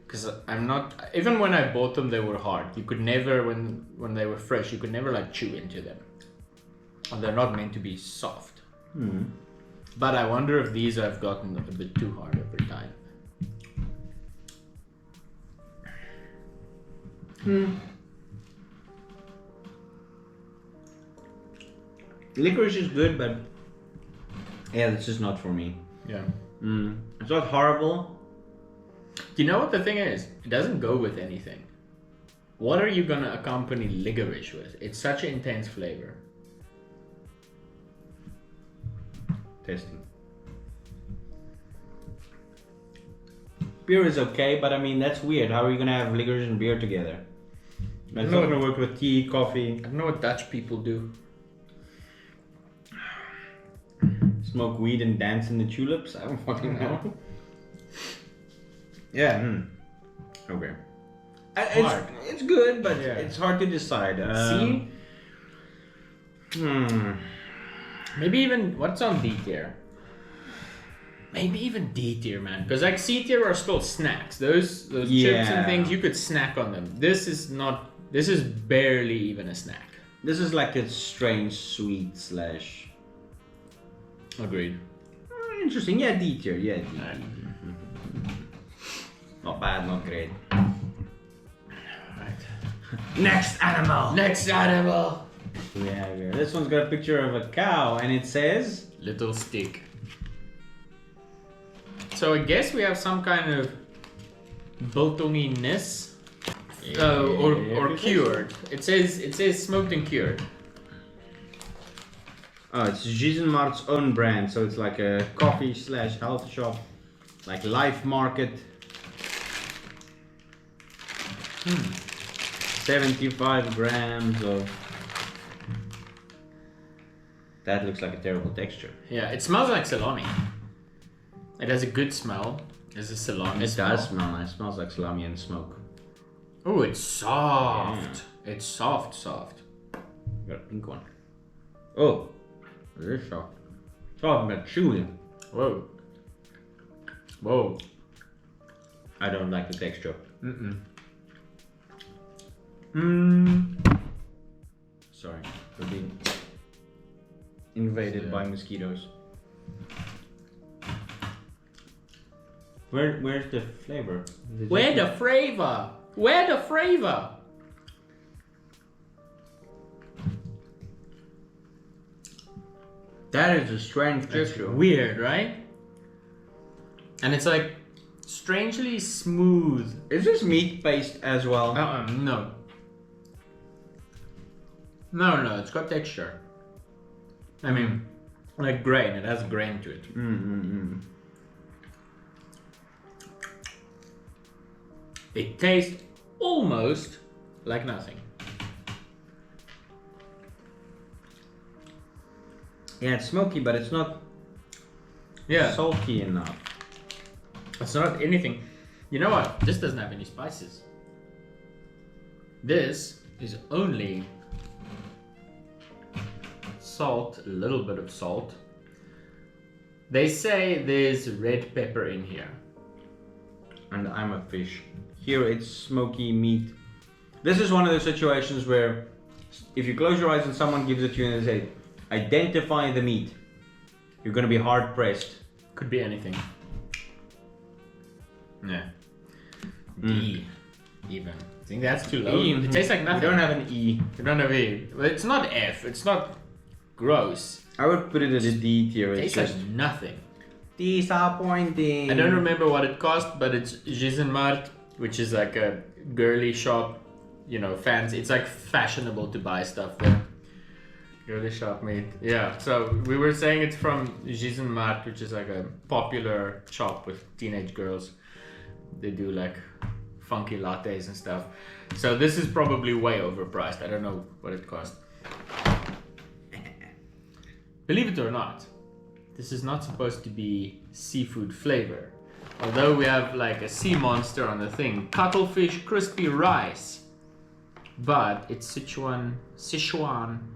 Because I'm not... Even when I bought them, they were hard. You could never, when they were fresh, you could never like chew into them. And they're not meant to be soft. But I wonder if these have gotten a bit too hard over time. Licorice is good, but yeah, this is not for me. Yeah. It's not horrible. Do you know what the thing is? It doesn't go with anything. What are you gonna accompany licorice with? It's such an intense flavor. Testing. Beer is okay, but I mean that's weird. How are you gonna have liquors and beer together? It's not gonna work with tea, coffee. I don't know what Dutch people do. Smoke weed and dance in the tulips? I don't fucking know. Yeah. Okay. It's good, but it's hard to decide. C? Maybe even what's on D tier? Maybe even D tier, man. Because like C tier are still snacks. Those chips and things you could snack on them. This is not. This is barely even a snack. This is like a strange sweet / Agreed. Interesting. Yeah, D tier. Yeah, D tier. Not bad, not great. Right. Next animal. Next animal. We have here. This one's got a picture of a cow, and it says Little stick. So I guess we have some kind of biltonginess. Or cured. It says smoked and cured. Oh, it's Gizenmart's own brand, so it's like a coffee / health shop, like Life Market. 75 grams of. That looks like a terrible texture. Yeah, it smells like salami. It has a good smell. It's a salami. It does smell nice. It smells like salami and smoke. Oh, it's soft. Yeah. It's soft. Got a pink one. Oh, it is soft. Soft but chewy. Whoa. I don't like the texture. Sorry, we're being invaded by mosquitoes. Where's the flavor? Where the flavor? Where the flavor? That is a strange texture. Weird, right? And it's like strangely smooth. Is this meat paste as well? No. No, it's got texture. I mean, like grain. It has grain to it. It tastes almost like nothing. Yeah, it's smoky, but it's not salty enough. It's not anything. You know what? This doesn't have any spices. This is only salt, a little bit of salt. They say there's red pepper in here. And I'm a fish. Here it's smoky meat. This is one of those situations where if you close your eyes and someone gives it to you and they say, identify the meat, you're gonna be hard pressed. Could be anything. Yeah. D. Even. I think that's too low. E. It tastes like nothing. We don't have an E. You don't have E. But it's not F. It's not gross. I would put it at a D tier. It It's tastes just like nothing. disappointing. I don't remember what it cost, but it's Gizenmarkt, which is like a girly shop, you know, fancy. It's like fashionable to buy stuff there. Girly shop mate. Yeah, so we were saying it's from Gizenmarkt, which is like a popular shop with teenage girls. They do like funky lattes and stuff. So this is probably way overpriced. I don't know what it cost. Believe it or not, this is not supposed to be seafood flavor. Although we have like a sea monster on the thing, cuttlefish crispy rice. But it's Sichuan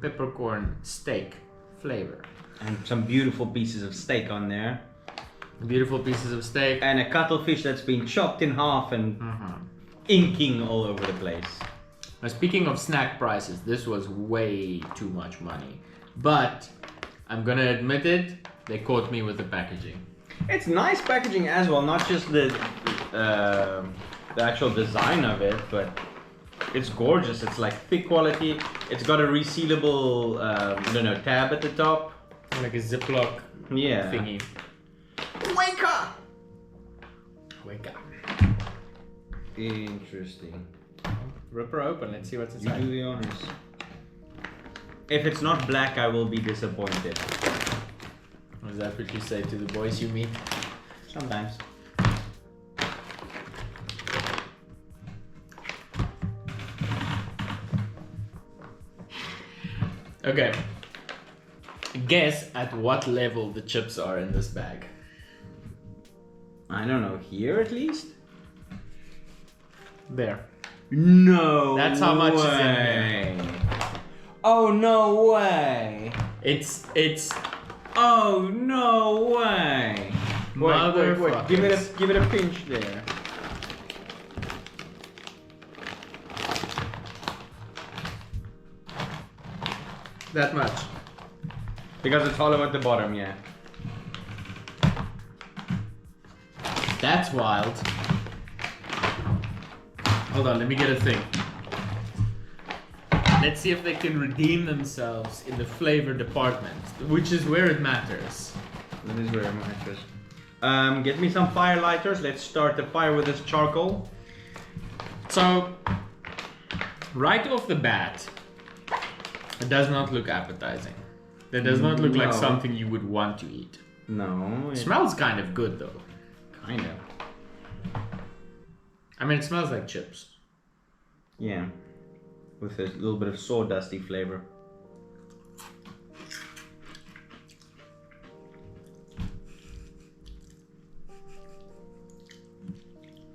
peppercorn steak flavor. And some beautiful pieces of steak on there. Beautiful pieces of steak. And a cuttlefish that's been chopped in half and inking all over the place. Now, speaking of snack prices, this was way too much money. But I'm gonna admit it, they caught me with the packaging. It's nice packaging as well, not just the actual design of it, but it's gorgeous. It's like thick quality. It's got a resealable, tab at the top. Like a Ziploc thingy. Wake up! Wake up. Interesting. Rip her open, let's see what's You inside. do the honors. If it's not black, I will be disappointed. Is that what you say to the boys you meet? Sometimes. Okay. Guess at what level the chips are in this bag. I don't know, here at least? There. No That's how much is in way. Oh, no way. It's Oh, no way. Wait. Give it a pinch there. that much. Because it's hollow at the bottom, yeah. That's wild. Hold on, let me get a thing. Let's see if they can redeem themselves in the flavor department, which is where it matters. That is where it matters. Get me some fire lighters. Let's start the fire with this charcoal. So, right off the bat, it does not look appetizing. That does not look like No. something you would want to eat. No. It smells kind of good though. Kind of. I mean, it smells like chips. Yeah. With a little bit of sawdusty flavor.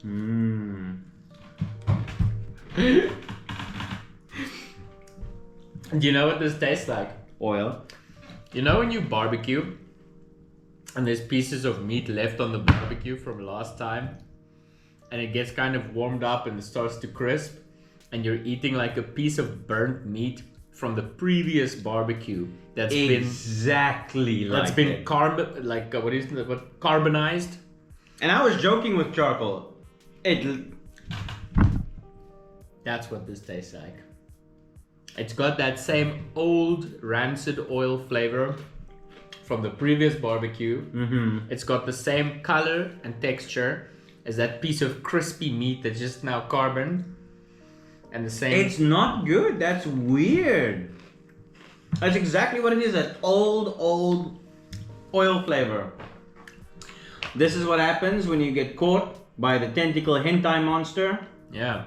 Mmm. Do you know what this tastes like? Oil. You know when you barbecue and there's pieces of meat left on the barbecue from last time and it gets kind of warmed up and it starts to crisp and you're eating like a piece of burnt meat from the previous barbecue that's Exactly like been it. carbonized. And I was joking with charcoal. That's what this tastes like. It's got that same old rancid oil flavor from the previous barbecue. Mm-hmm. It's got the same color and texture as that piece of crispy meat that's just now carbon. And the same... It's not good. That's weird. That's exactly what it is. That old oil flavor. This is what happens when you get caught by the tentacle hentai monster. Yeah.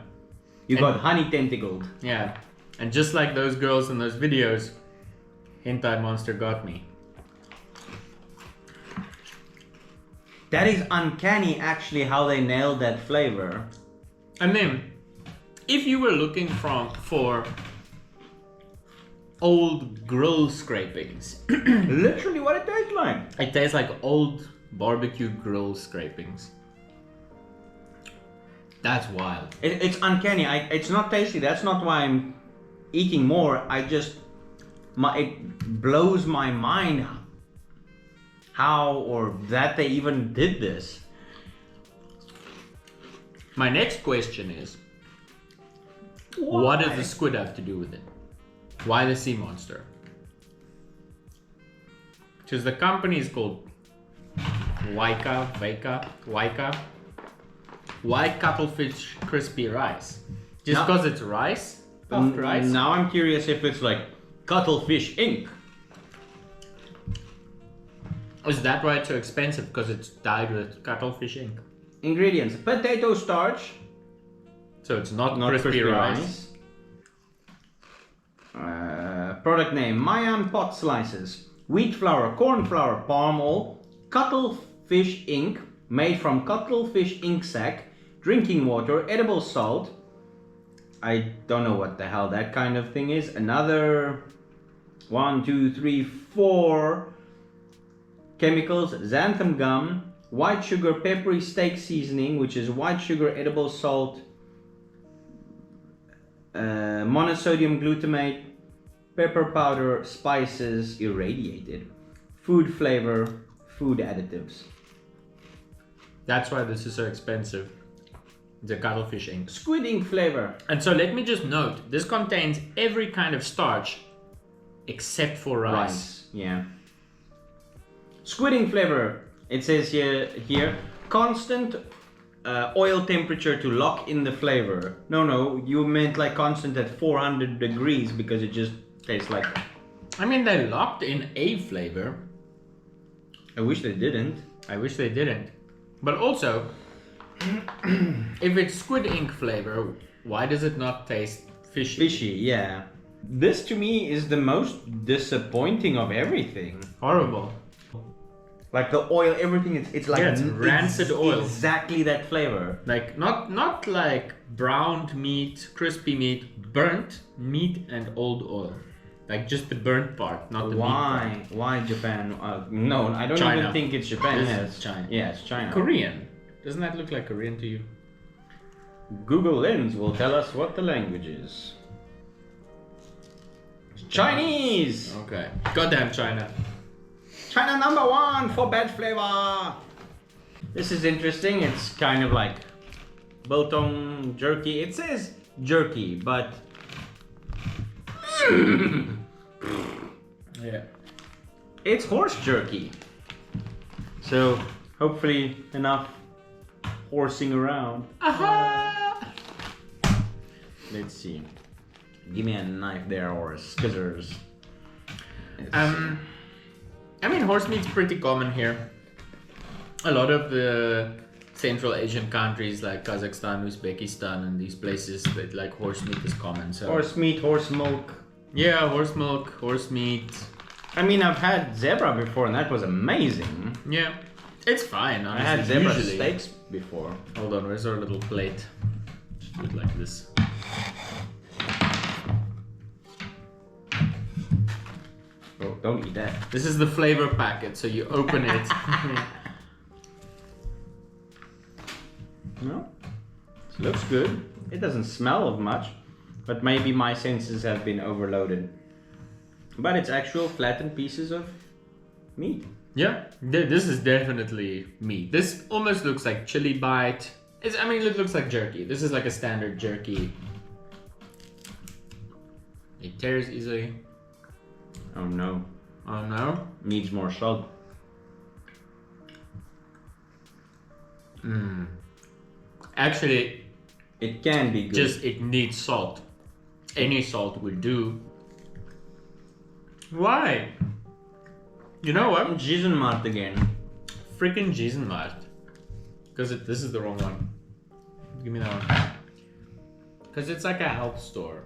You got honey tentacled. Yeah. And just like those girls in those videos, hentai monster got me. That is uncanny, actually, how they nailed that flavor. I mean, if you were looking for old grill scrapings, Literally what it tastes like. it tastes like old barbecue grill scrapings. That's wild. It's uncanny. It's not tasty. That's not why I'm eating more. It blows my mind how or that they even did this. My next question is, what does the squid have to do with it? Why the sea monster? Because the company is called Waika. Why cuttlefish crispy rice? Just because it's rice? Puffed rice? Now I'm curious if it's like Cuttlefish Inc. Is that why it's so expensive? Because it's dyed with cuttlefish ink. Ingredients: potato starch, So it's not crispy rice. Product name: Mayan pot slices, wheat flour, corn flour, palm oil, cuttlefish ink made from cuttlefish ink sac, drinking water, edible salt. I don't know what the hell that kind of thing is. Another 1, 2, 3, 4 chemicals: xanthan gum, white sugar, peppery steak seasoning, which is white sugar, edible salt, monosodium glutamate, pepper powder, spices, irradiated, food flavor, food additives. That's why this is so expensive. The cuttlefish ink. Squid ink flavor. And so let me just note, this contains every kind of starch except for rice. Yeah. Squid ink flavor. It says here constant oil temperature to lock in the flavor. No, you meant like constant at 400 degrees because it just tastes like... I mean, they locked in a flavor. I wish they didn't. I wish they didn't. But also, if it's squid ink flavor, why does it not taste fishy? Fishy, yeah. This to me is the most disappointing of everything. Horrible. Like the oil, everything, it's like it's rancid oil. Exactly that flavor. Like not like browned meat, crispy meat, burnt meat and old oil. Like just the burnt part, not the meat part. Why Japan? No, I don't China. even think it's Japan. This is China. Yeah, it's China. Korean. Doesn't that look like Korean to you? Google Lens will tell us what the language is. Chinese! Okay. Goddamn China. China #1 for bad flavor! This is interesting. It's kind of like biltong jerky. It says jerky, but Yeah. it's horse jerky. So hopefully enough horsing around. Aha! Let's see. Give me a knife there or scissors. I mean, horse meat's pretty common here. A lot of the Central Asian countries like Kazakhstan, Uzbekistan, and these places, that like horse meat is common. So Horse meat, horse milk. yeah, horse milk, horse meat. I mean, I've had zebra before, and that was amazing. Yeah, it's fine. Honestly. I had zebra Usually. steaks before. Hold on, where's our little plate? Just do it like this. Oh, don't eat that. This is the flavor packet, so you open it. No, it looks good. It doesn't smell of much, but maybe my senses have been overloaded. But it's actual flattened pieces of meat. Yeah, this is definitely meat. This almost looks like chili bite. I mean, it looks like jerky. This is like a standard jerky. It tears easily. Oh no, Oh no. needs more salt. Actually, It can be good. it needs salt. Any salt will do. Why? You know what? Gizenmart again. Freaking Gizenmart. Because this is the wrong one. Give me that one. Because it's like a health store.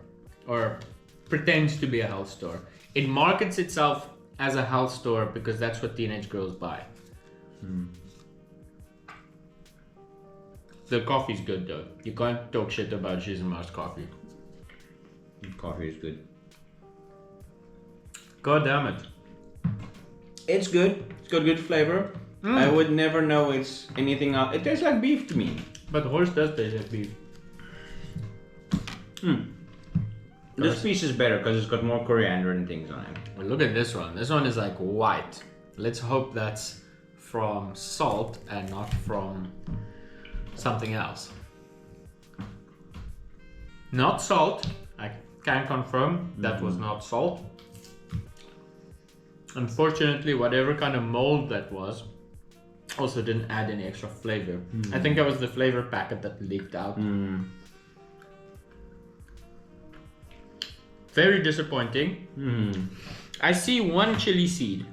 Or pretends to be a health store. It markets itself as a health store because that's what teenage girls buy. The coffee's good though. You can't talk shit about Gizenmart's coffee. Coffee is good. God damn it. It's good. It's got good flavor. I would never know it's anything else. It tastes like beef to me. But horse does taste like beef. This piece is better because it's got more coriander and things on it. Well, look at this one. This one is like white. Let's hope that's from salt and not from something else. Not salt. I can confirm that was not salt. Unfortunately, whatever kind of mold that was also didn't add any extra flavor. I think that was the flavor packet that leaked out. Very disappointing. I see one chili seed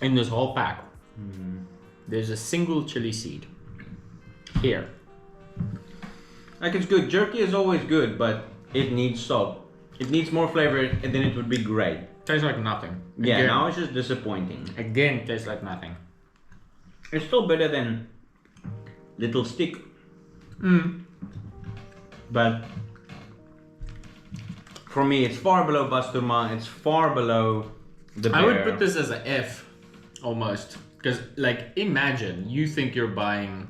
in this whole pack. There's a single chili seed here. Like it's good. Jerky is always good, but it needs salt. It needs more flavor, and then it would be great. Tastes like nothing. Yeah, Again, now it's just disappointing. again tastes like nothing. It's still better than Little Stick. But for me, it's far below Basturma. It's far below the bear. I would put this as an F, almost. Because, like, imagine you think you're buying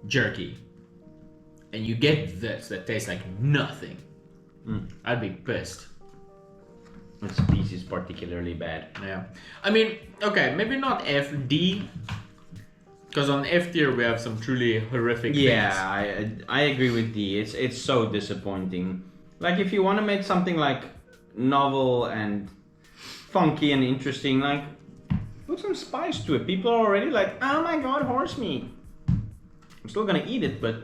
jerky, and you get this that tastes like nothing. I'd be pissed. This piece is particularly bad. Yeah. I mean, okay, maybe not F, D. Because on F tier we have some truly horrific things. I agree with D. It's so disappointing. Like if you want to make something like novel and funky and interesting, like put some spice to it. People are already like, oh my god, horse meat. I'm still gonna eat it, but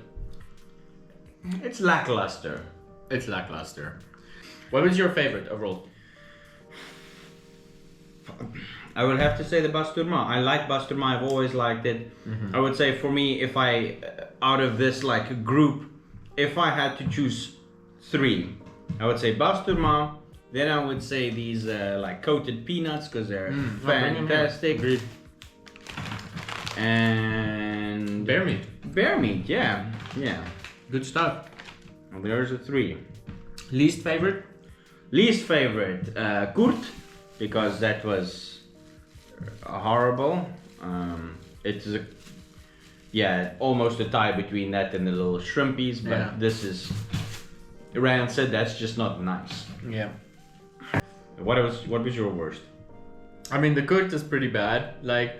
it's lackluster. It's lackluster. What was your favorite overall? I would have to say the basturma. I like basturma. I've always liked it. I would say for me, if I out of this like group, if I had to choose 3, I would say basturma. Then I would say these like coated peanuts because they're fantastic. Agreed. And Bear meat. Bear meat, yeah. Good stuff. Well, there's a 3. Least favorite? Least favorite, Kurt, because that was horrible. It's almost a tie between that and the little shrimpies, but this is rancid. That's just not nice. Yeah. What was your worst? I mean, the Kurt is pretty bad. Like,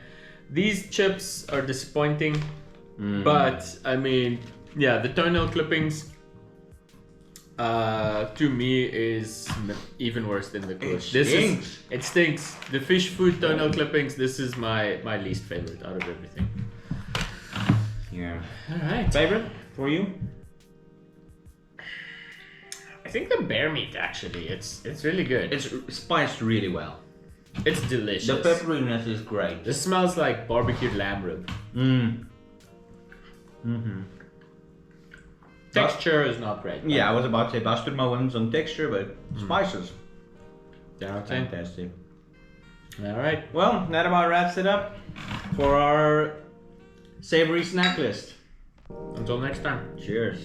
these chips are disappointing, but I mean, yeah, the toenail clippings to me is even worse than the Kurt. It stinks. The fish food toenail clippings. This is my least favorite out of everything. Yeah. All right. Favorite for you? I think the bear meat actually. It's really good. It's spiced really well. It's delicious. The pepperiness is great. This smells like barbecued lamb rib. Texture is not great. Yeah, I was about to say basturma wins on texture, but spices. Yeah, Fantastic. All right. Well, that about wraps it up for our savory snack list. Until next time. Cheers.